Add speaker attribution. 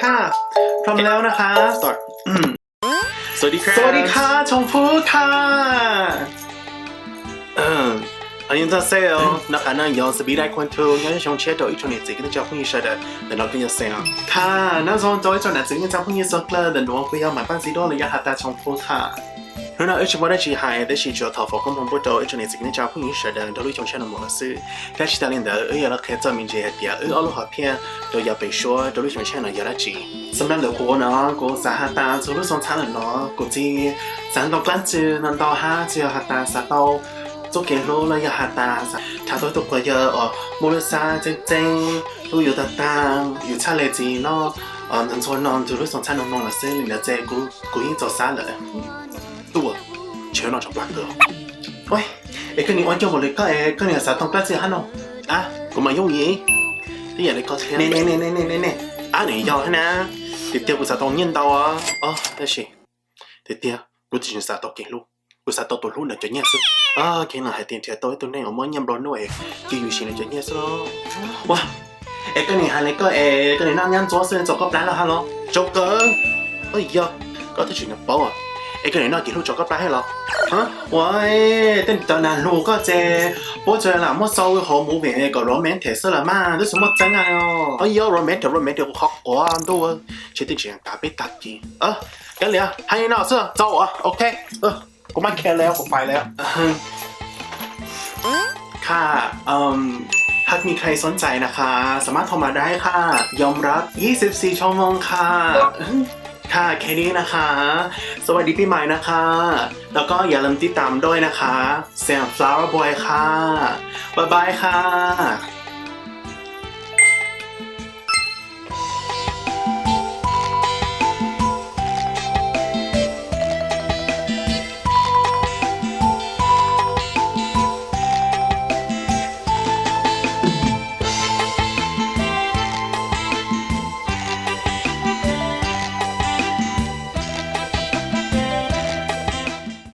Speaker 1: ค่ะพร้อมแล้วนะคะ start
Speaker 2: สวัสดีครับ
Speaker 1: สวัสดีค่ะชมพู่ค่ะ
Speaker 2: 欢迎大家哦。那可能要是未来关头，要想切到一种年纪跟交朋友说的，等到跟你说啊。
Speaker 1: ค่ะ那从ตัวจนนั้นจึงจะพูดยิ่งสักเลยแต่หนูก็ยังมาปั้นสีดอเลยอยากหาตาชมพู่ค่ะ
Speaker 2: 然后一直我在去海，但是就头发根本不到，一种年纪跟交朋友说的，到了一种钱都没了事。但是当年的要了开照明节的，เอา了好片都要被说，到了一种钱呢要来接。
Speaker 1: สำหรับเด็กกูเนาะกูสาหาตาสุดสงสารเนาะกูจีสันตอกลั้นจือนันตอห้าจือหาตาสัตโตจุกเกลูเลยอยากหาตาถ้าตัวตุกก็เยอะอ๋อมูลซาเจ๊งดูอยู่ต่างๆอยู่ชาเลจีเนาะนั่นส่วนนอนสุดสงสารน้องๆละซึ่งเดี๋ยวเจ๊กูยิ่งจะซาเลย
Speaker 2: ตัวเชื่อน้องชอบรักเธอ
Speaker 1: 喂，你跟你玩咗冇你跟你實當家姐喺度
Speaker 2: 啊，咁咪容易，啲人你講聽。
Speaker 1: 你，
Speaker 2: 啊你要呢？爹爹會實當念到啊，哦，但是爹爹我之前實當記錄，我實當到錄嚟做嘢先，啊，可能係電梯到呢我冇念到呢位，叫有錢嚟做嘢先咯。
Speaker 1: 哇，跟你係你跟你男人做事做個 plan 啦，係咯，
Speaker 2: 做緊，哎呀，嗰啲全日寶啊！跟你那記錄做個 plan 係咯。
Speaker 1: 嚇，喂，等等嗱，路嗰隻，我最嗱乜收好冇名個 romantic 啦嘛，都什麼整啊喲？
Speaker 2: 哎呀 romantic 好過啊都啊，確定這樣打俾打機啊，咁你啊，係你老師走啊 ，OK，我มาแค่แล้วผมไปแล้ว
Speaker 1: ค่ะหากมีใครสนใจนะคะสามารถโทรมาได้ค่ะยอมรับ24ชั่วโมงค่ะค่ะแค่นี้นะคะสวัสดีปีใหม่นะคะแล้วก็อย่าลืมติดตามด้วยนะคะแซม Flowerboy ค่ะบ๊ายบายค่ะ